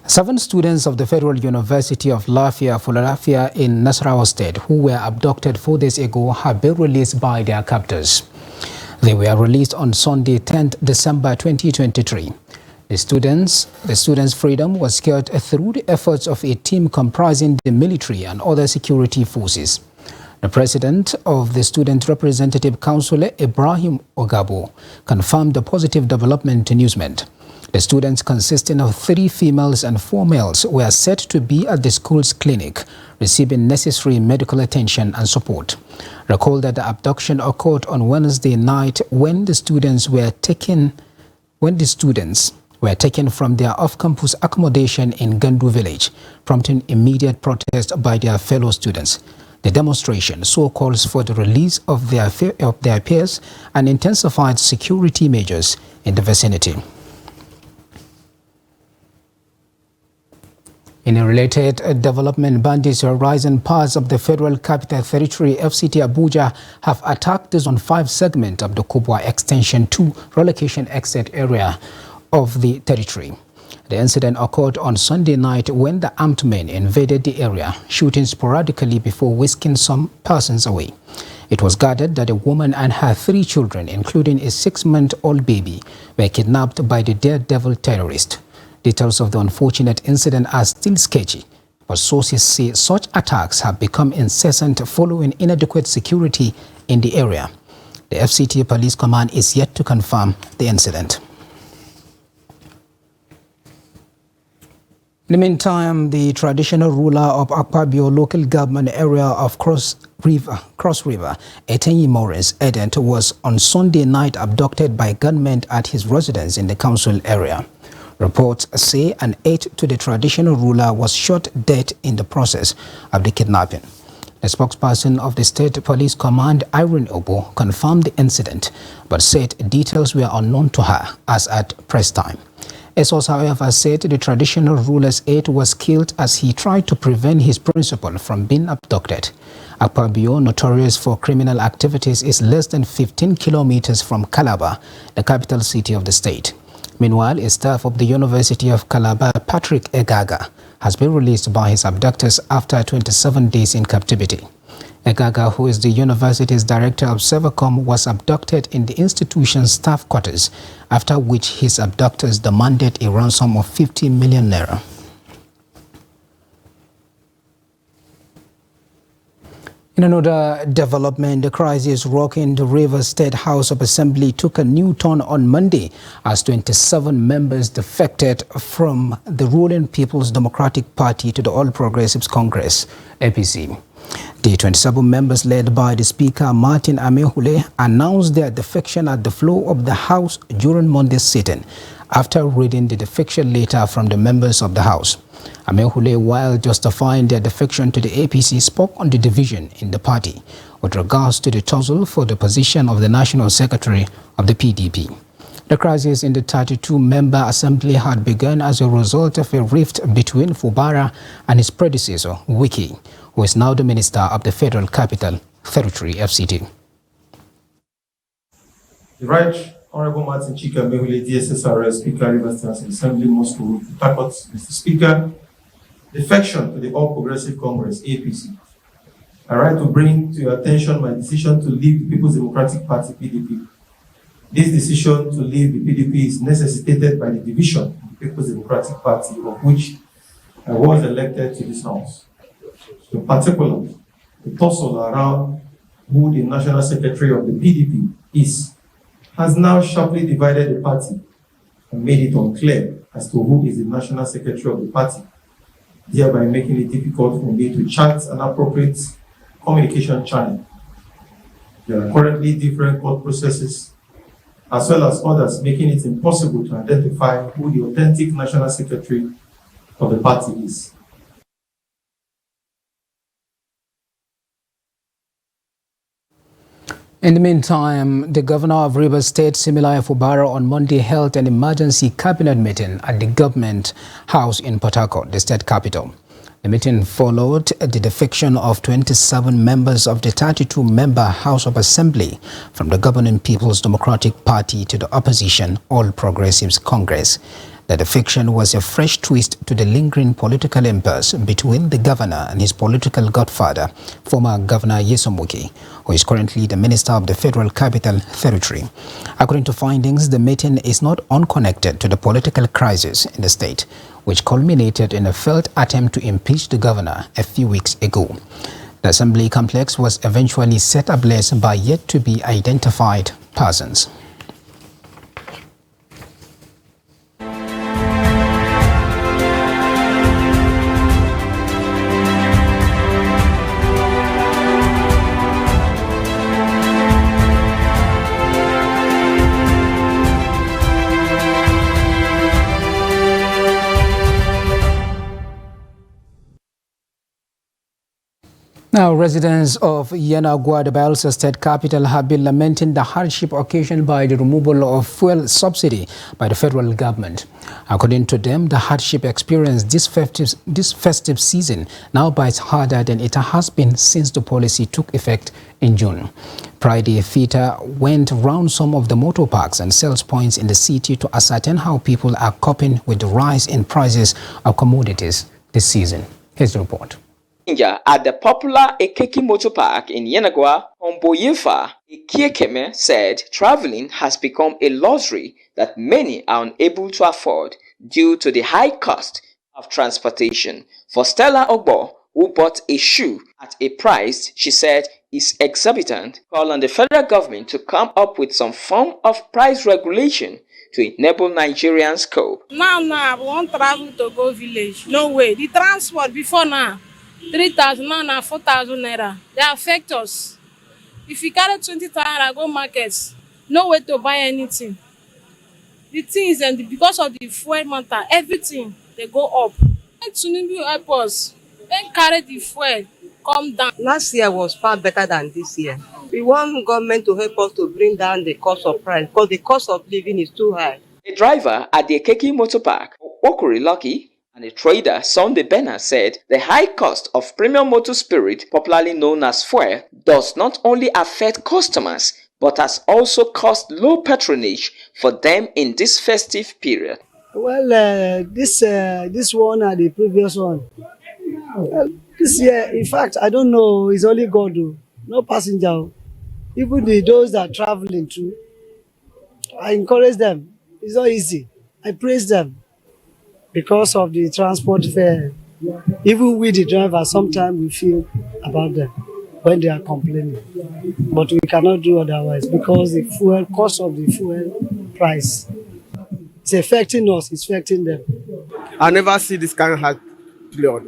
7 students of the Federal University of Lafia in Nasarawa State who were abducted 4 days ago have been released by their captors. They were released on Sunday, 10th December 2023. The students' freedom was secured through the efforts of a team comprising the military and other security forces. The president of the Student Representative Council, Ibrahim Ogabo, confirmed the positive development to Newsment. The students, consisting of 3 females and 4 males, were said to be at the school's clinic, receiving necessary medical attention and support. Recall that the abduction occurred on Wednesday night when the students were taken from their off-campus accommodation in Gandu village, prompting immediate protest by their fellow students. The demonstration so calls for the release of their peers and intensified security measures in the vicinity. In a related development, bandits arising parts of the Federal Capital Territory, FCT Abuja, have attacked the Zone 5 segment of the Kubwa Extension 2 relocation exit area of the territory. The incident occurred on Sunday night when the armed men invaded the area, shooting sporadically before whisking some persons away. It was gathered that a woman and her 3 children, including a 6-month-old baby, were kidnapped by the daredevil terrorist. Details of the unfortunate incident are still sketchy, but sources say such attacks have become incessant following inadequate security in the area. The FCT Police Command is yet to confirm the incident. In the meantime, the traditional ruler of Akpabio local government area of Cross River, Etenyi Morris Edent, was on Sunday night abducted by gunmen at his residence in the council area. Reports say an aide to the traditional ruler was shot dead in the process of the kidnapping. The spokesperson of the State Police Command, Irene Obo, confirmed the incident, but said details were unknown to her as at press time. A source, however, said the traditional ruler's aide was killed as he tried to prevent his principal from being abducted. Akpabio, notorious for criminal activities, is less than 15 kilometers from Calabar, the capital city of the state. Meanwhile, a staff of the University of Calabar, Patrick Egaga, has been released by his abductors after 27 days in captivity. Egaga, who is the university's director of Sevacom, was abducted in the institution's staff quarters, after which his abductors demanded a ransom of 50 million naira. In another development, the crisis rocking the Rivers State House of Assembly took a new turn on Monday as 27 members defected from the ruling People's Democratic Party to the All Progressives Congress, APC. The 27 members, led by the Speaker Martin Amehule, announced their defection at the floor of the House during Monday's sitting, after reading the defection letter from the members of the House. Amehule, while justifying their defection to the APC, spoke on the division in the party with regards to the tussle for the position of the National Secretary of the PDP. The crisis in the 32-member assembly had begun as a result of a rift between Fubara and his predecessor, Wiki, who is now the Minister of the Federal Capital Territory, FCT. The Right Honorable Martin Chika Mehule, DSSRS, Speaker, Rivers State Assembly, Moscow, Mr. Speaker, defection to the All Progressive Congress, APC. I write to bring to your attention my decision to leave the People's Democratic Party, PDP. This decision to leave the PDP is necessitated by the division of the People's Democratic Party, of which I was elected to this House. In particular, the tussle around who the National Secretary of the PDP is has now sharply divided the party and made it unclear as to who is the National Secretary of the party, thereby making it difficult for me to chart an appropriate communication channel. There are currently different court processes, as well as others, making it impossible to identify who the authentic National Secretary of the party is. In the meantime, the governor of Rivers State, Similaya Fubara, on Monday held an emergency cabinet meeting at the government house in Port Harcourt, the state capital. The meeting followed the defection of 27 members of the 32-member House of Assembly from the governing People's Democratic Party to the opposition All Progressives Congress. that the fiction was a fresh twist to the lingering political impasse between the governor and his political godfather, former Governor Nyesom Wike, who is currently the Minister of the Federal Capital Territory. According to findings, the meeting is not unconnected to the political crisis in the state, which culminated in a failed attempt to impeach the governor a few weeks ago. The assembly complex was eventually set ablaze by yet-to-be-identified persons. Now, residents of Yenagoa, the Bayelsa State capital, have been lamenting the hardship occasioned by the removal of fuel subsidy by the federal government. According to them, the hardship experienced this festive season now bites harder than it has been since the policy took effect in June. Friday, FITA went round some of the motor parks and sales points in the city to ascertain how people are coping with the rise in prices of commodities this season. Here's the report. At the popular Ekeki Motor Park in Yenagoa, Omboyefa Ekiekeme said traveling has become a luxury that many are unable to afford due to the high cost of transportation. For Stella Ogbo, who bought a shoe at a price she said is exorbitant, called on the federal government to come up with some form of price regulation to enable Nigerians cope. Now, we want travel to go village. No way. The transport before now, 3,000 now 4,000 naira. They affect us. If you carry 20,000 naira go markets, no way to buy anything. The things and because of the fuel matter, everything they go up. Tinubu help us. Then carry the fuel, come down. Last year was far better than this year. We want government to help us to bring down the cost of price because the cost of living is too high. A driver at the Ekeki Motor Park, Okuri Lucky, and a trader, Sunday Benner, said the high cost of premium motor spirit, popularly known as fuel, does not only affect customers, but has also caused low patronage for them in this festive period. Well, this one and the previous one. This year, in fact, I don't know, it's only God, no passenger. Even those that are traveling through, I encourage them. It's not easy. I praise them. Because of the transport fare, even with the driver, sometimes we feel about them when they are complaining. But we cannot do otherwise because the fuel cost of the fuel price is affecting us, it's affecting them. I never see this kind of hard period.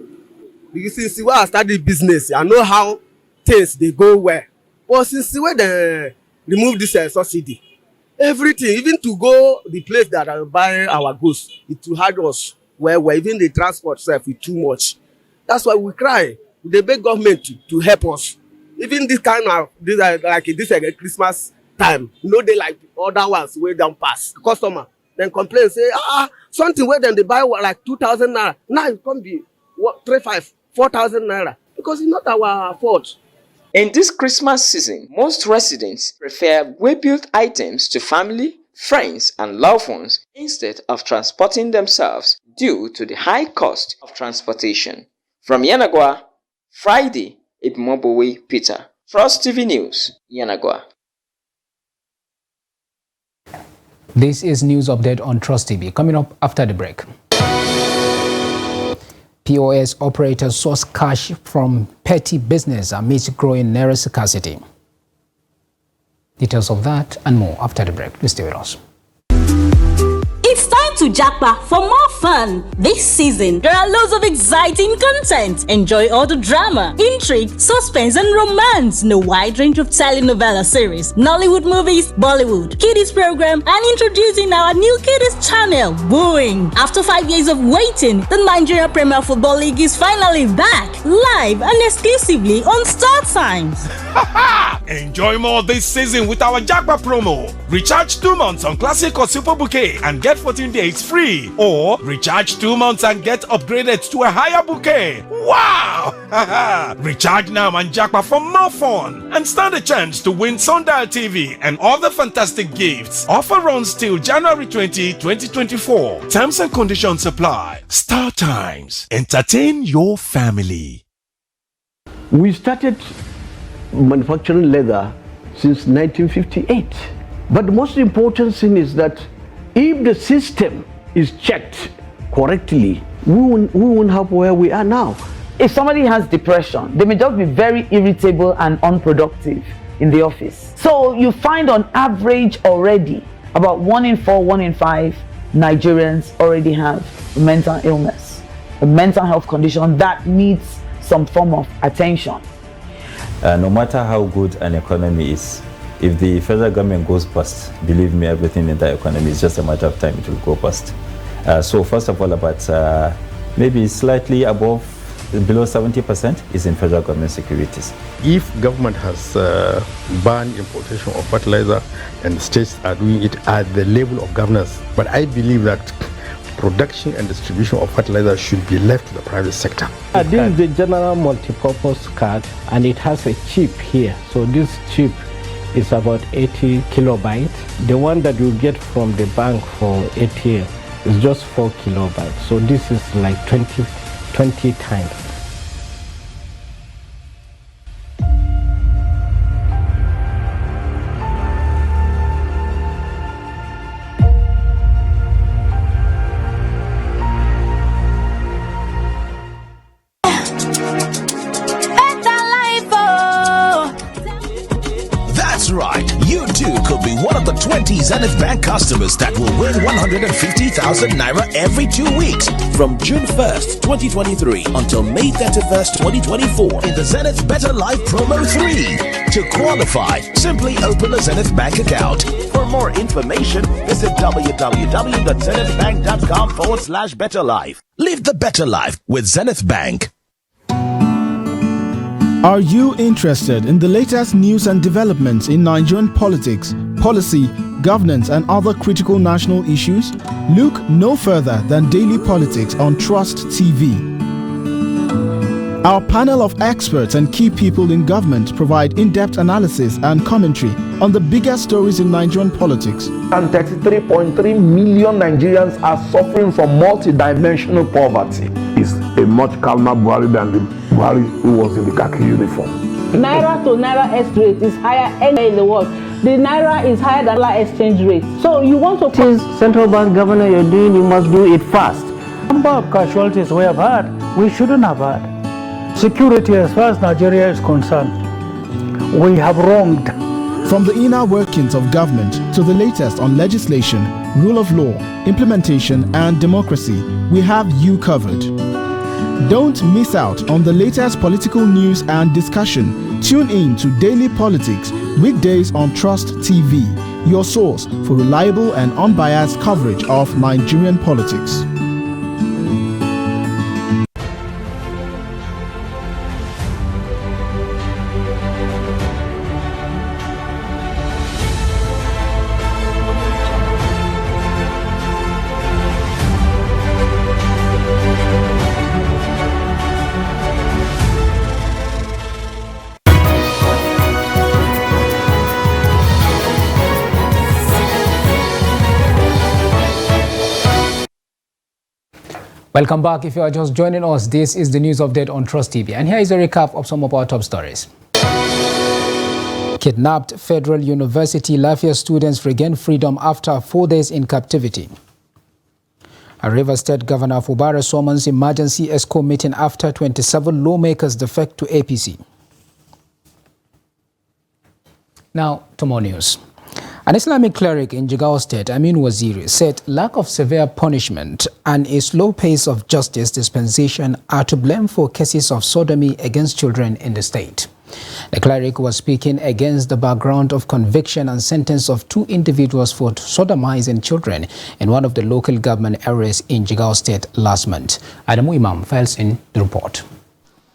Because since when I started business, I know how things they go well. But since when they remove this subsidy, everything, even to go the place that I buy our goods, it will hurt us. Where even the transport itself is too much. That's why we cry. They beg government to help us. Even this kind of this Christmas time, they like other ones way down pass. The customer then complain, say, something where then they buy like 2,000 naira. Now it can be 3,500, 4,000 naira because it's not our fault. In this Christmas season, most residents prefer way-built items to family, friends, and loved ones instead of transporting themselves due to the high cost of transportation. From Yenagoa, Friday, Ibmobowe Peter. Frost TV News, Yenagoa. This is news update on Trust TV. Coming up after the break. POS operators source cash from petty business amidst growing naira scarcity. Details of that and more after the break. Please stay with us. It's time to jackpot for more fun. This season, there are loads of exciting content. Enjoy all the drama, intrigue, suspense, and romance in a wide range of telenovela series, Nollywood movies, Bollywood, kiddies program, and introducing our new kiddies channel, Booing. After 5 years of waiting, the Nigerian Premier Football League is finally back, live and exclusively on Star Times. Enjoy more this season with our Jackpot promo. Recharge 2 months on Classic or Super Bouquet and get 14 days free. Or recharge 2 months and get upgraded to a higher bouquet. Wow! Recharge now and Jackpot for more fun and stand a chance to win Sundial TV and other fantastic gifts. Offer runs till January 20, 2024. Terms and conditions apply. Star Times. Entertain your family. We started manufacturing leather since 1958. But the most important thing is that if the system is checked correctly, we won't have where we are now. If somebody has depression, they may just be very irritable and unproductive in the office. So you find on average already about 1 in 4, 1 in 5 Nigerians already have mental illness, a mental health condition that needs some form of attention. No matter how good an economy is, if the federal government goes bust, believe me, everything in the economy is just a matter of time it will go bust. So first of all, about maybe slightly above, below 70% is in federal government securities. If government has banned importation of fertilizer and states are doing it at the level of governance, but I believe that production and distribution of fertilizer should be left to the private sector. This is the general multi-purpose card and it has a chip here. So this chip is about 80 kilobytes. The one that you get from the bank for ATM is just 4 kilobytes. So this is like 20 times. One of the 20 Zenith Bank customers that will win 150,000 Naira every 2 weeks from June 1st, 2023 until May 31st, 2024 in the Zenith Better Life Promo 3. To qualify, simply open a Zenith Bank account. For more information, visit www.zenithbank.com/betterlife. Live the better life with Zenith Bank. Are you interested in the latest news and developments in Nigerian politics, policy, governance and other critical national issues? Look no further than Daily Politics on Trust TV. Our panel of experts and key people in government provide in-depth analysis and commentary on the biggest stories in Nigerian politics. And 33.3 million Nigerians are suffering from multidimensional poverty. It's a much calmer Buhari than the Buhari who was in the khaki uniform. Naira to Naira exchange rate is higher anywhere in the world. The Naira is higher than dollar exchange rate. So you want to... Since central bank governor you're doing, you must do it fast. Number of casualties we have had, we shouldn't have had. Security as far as Nigeria is concerned, we have wronged. From the inner workings of government to the latest on legislation, rule of law, implementation and democracy, we have you covered. Don't miss out on the latest political news and discussion. Tune in to Daily Politics, weekdays on Trust TV, your source for reliable and unbiased coverage of Nigerian politics. Welcome back. If you are just joining us, this is the news update on Trust TV. And here is a recap of some of our top stories. Kidnapped Federal University Lafayette students regain freedom after 4 days in captivity. A Rivers State Governor Fubara summons emergency ESCO meeting after 27 lawmakers defect to APC. Now to more news. An Islamic cleric in Jigawa State, Amin Waziri, said lack of severe punishment and a slow pace of justice dispensation are to blame for cases of sodomy against children in the state. The cleric was speaking against the background of conviction and sentence of 2 individuals for sodomizing children in one of the local government areas in Jigawa State last month. Adamu Imam files in the report.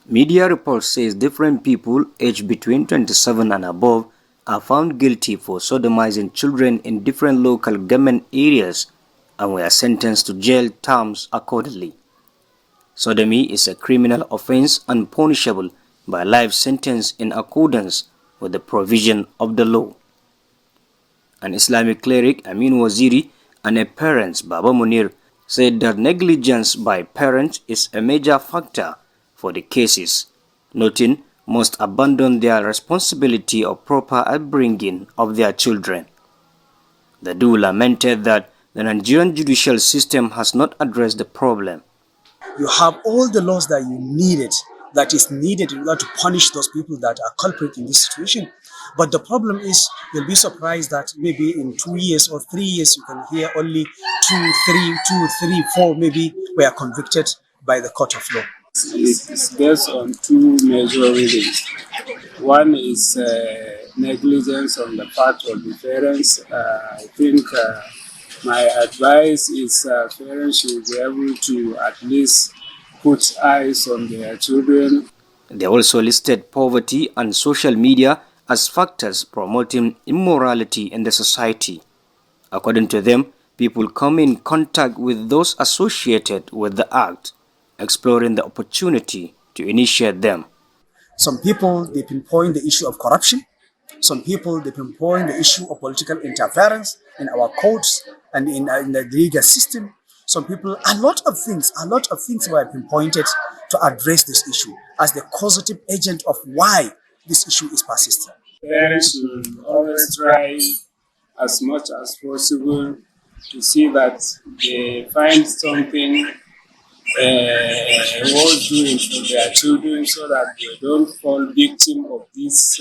Media reports says different people aged between 27 and above are found guilty for sodomizing children in different local government areas and were sentenced to jail terms accordingly. Sodomy is a criminal offense and punishable by life sentence in accordance with the provision of the law. An Islamic cleric, Amin Waziri, and a parent, Baba Munir, said that negligence by parents is a major factor for the cases, noting most abandon their responsibility of proper upbringing of their children. The duo lamented that the Nigerian judicial system has not addressed the problem. You have all the laws that is needed in order to punish those people that are culprit in this situation. But the problem is, you'll be surprised that maybe in 2 years or 3 years, you can hear only 2, 3, 4 maybe were convicted by the court of law. It's based on two major reasons. One is negligence on the part of the parents. I think my advice is parents should be able to at least put eyes on their children. They also listed poverty and social media as factors promoting immorality in the society. According to them, people come in contact with those associated with the act, exploring the opportunity to initiate them. Some people, they pinpoint the issue of corruption. Some people, they pinpoint the issue of political interference in our courts and in the legal system. Some people, a lot of things were pinpointed to address this issue as the causative agent of why this issue is persistent. Parents should always try as much as possible to see that they find something worth doing for their children so that they don't fall victim of this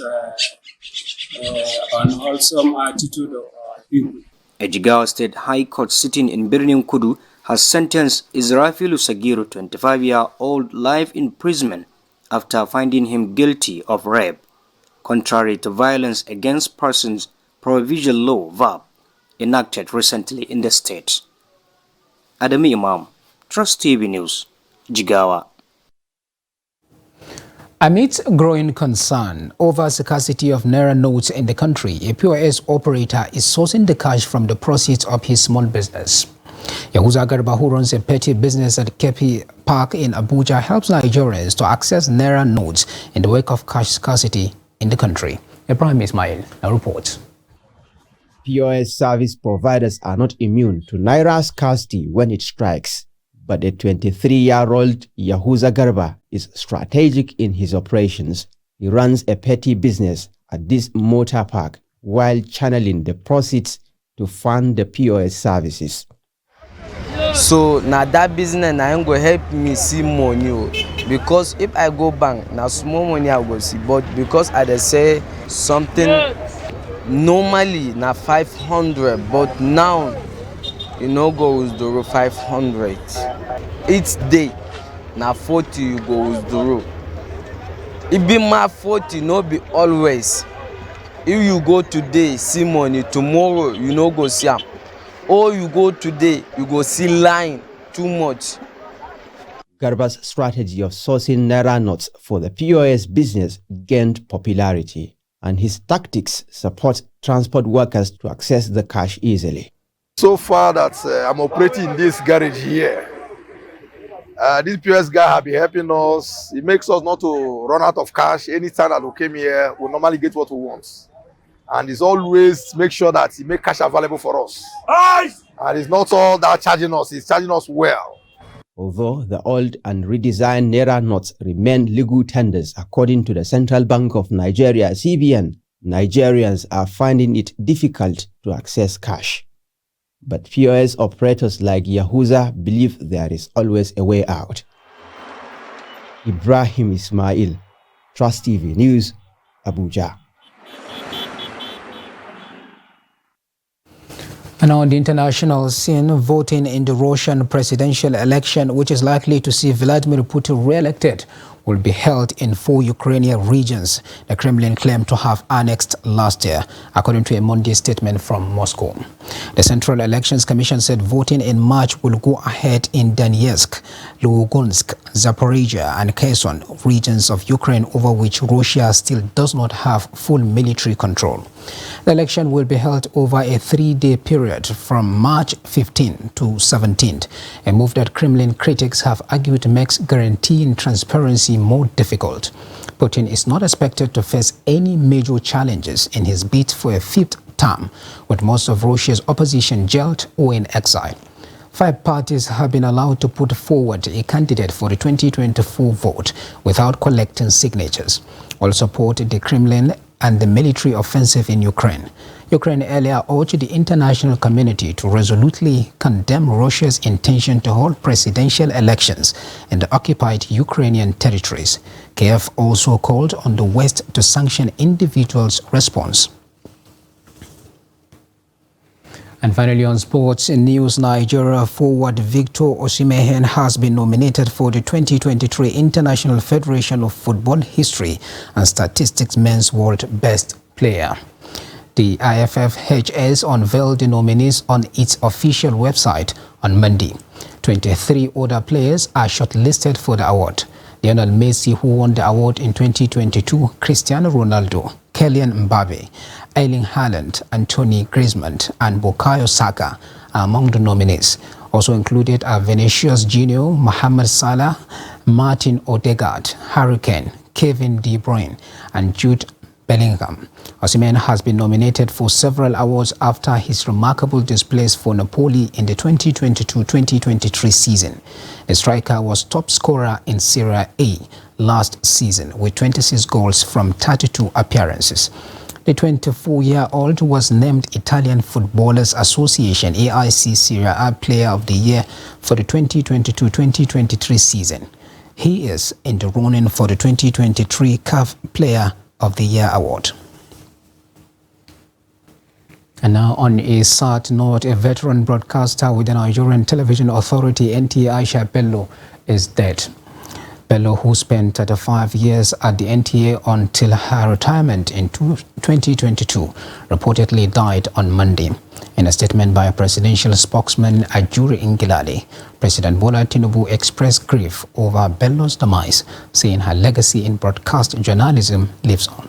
unwholesome attitude of our people. A Jigawa State High Court sitting in Birnin Kudu has sentenced Israfilu Sagiru, 25-year-old, life imprisonment after finding him guilty of rape, contrary to Violence Against Persons Provision Law (VAP) enacted recently in the state. Adami Imam, Trust TV News, Jigawa. Amidst growing concern over scarcity of Naira notes in the country, a POS operator is sourcing the cash from the proceeds of his small business. Yahuza Garba, who runs a petty business at Kepi Park in Abuja, helps Nigerians to access Naira notes in the wake of cash scarcity in the country. Ibrahim Ismail now reports. POS service providers are not immune to Naira scarcity when it strikes. But the 23-year-old Yahuza Garba is strategic in his operations. He runs a petty business at this motor park while channeling the proceeds to fund the POS services. So now that business now going to help me see money, because if I go bank now small money I will see, but because I say something normally now 500, but now you know goes to 500. Each day now 40 you go withdraw. It be my 40, no be always. If you go today see money, tomorrow you no go see am. Or you go today, you go see line too much. Garba's strategy of sourcing Naira notes for the POS business gained popularity, and his tactics support transport workers to access the cash easily. So far that I'm operating this garage here, this POS guy have been helping us. It makes us not to run out of cash. Anytime that we came here, we normally get what we want. And it's always make sure that he make cash available for us. And it's not all that charging us, it's charging us well. Although the old and redesigned Naira notes remain legal tenders according to the Central Bank of Nigeria, CBN, Nigerians are finding it difficult to access cash. But POS operators like Yahuza believe there is always a way out. Ibrahim Ismail, Trust TV News, Abuja. And on the international scene, voting in the Russian presidential election, which is likely to see Vladimir Putin re-elected, will be held in 4 Ukrainian regions the Kremlin claimed to have annexed last year, according to a Monday statement from Moscow. The Central Elections Commission said voting in March will go ahead in Donetsk, Lugansk, Zaporizhia and Kherson regions of Ukraine, over which Russia still does not have full military control. The election will be held over a 3-day period from March 15 to 17th, a move that Kremlin critics have argued makes guaranteeing transparency more difficult. Putin is not expected to face any major challenges in his bid for a 5th term, with most of Russia's opposition jailed or in exile. 5 parties have been allowed to put forward a candidate for the 2024 vote without collecting signatures. All support the Kremlin and the military offensive in Ukraine. Ukraine earlier urged the international community to resolutely condemn Russia's intention to hold presidential elections in the occupied Ukrainian territories. Kiev also called on the West to sanction individuals' response. And finally, on sports news, Nigeria forward Victor Osimhen has been nominated for the 2023 International Federation of Football History and Statistics Men's World Best Player. The IFFHS unveiled the nominees on its official website on Monday. 23 other players are shortlisted for the award. Lionel Messi, who won the award in 2022, Cristiano Ronaldo, Kylian Mbappe, Erling Haaland, Anthony Griezmann and Bukayo Saka are among the nominees. Also included are Vinicius Junior, Mohamed Salah, Martin Odegaard, Harry Kane, Kevin De Bruyne and Jude Bellingham. Osimhen has been nominated for several awards after his remarkable displays for Napoli in the 2022-2023 season. The striker was top scorer in Serie A last season with 26 goals from 32 appearances. The 24-year-old was named Italian Footballers Association AIC Serie A Player of the Year for the 2022-2023 season. He is in the running for the 2023 CAF Player of the Year award. And now on a sad note, a veteran broadcaster with the Nigerian Television Authority NTA, Aisha Bello, is dead. Bello, who spent 35 years at the NTA until her retirement in 2022, reportedly died on Monday. In a statement by presidential spokesman Ajuri Ngilale, President Bola Tinubu expressed grief over Bello's demise, saying her legacy in broadcast journalism lives on.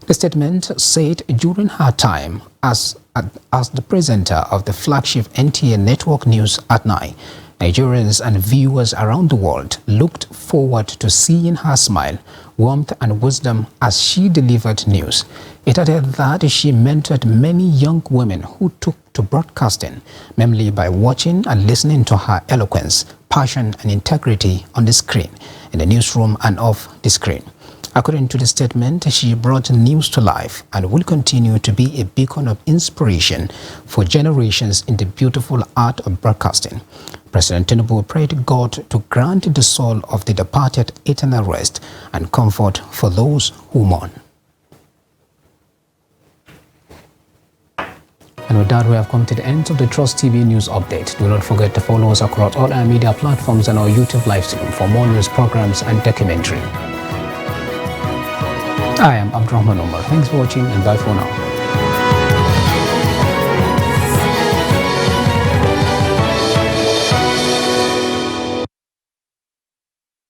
The statement said during her time as the presenter of the flagship NTA network News at Night, Nigerians and viewers around the world looked forward to seeing her smile, warmth and wisdom as she delivered news. It added that she mentored many young women who took to broadcasting, mainly by watching and listening to her eloquence, passion and integrity on the screen, in the newsroom and off the screen. According to the statement, she brought news to life and will continue to be a beacon of inspiration for generations in the beautiful art of broadcasting. President Tinubu prayed God to grant the soul of the departed eternal rest and comfort for those who mourn. And with that, we have come to the end of the Trust TV News Update. Do not forget to follow us across all our media platforms and our YouTube live stream for more news programs and documentary. I am Abdurrahman Omar. Thanks for watching and bye for now.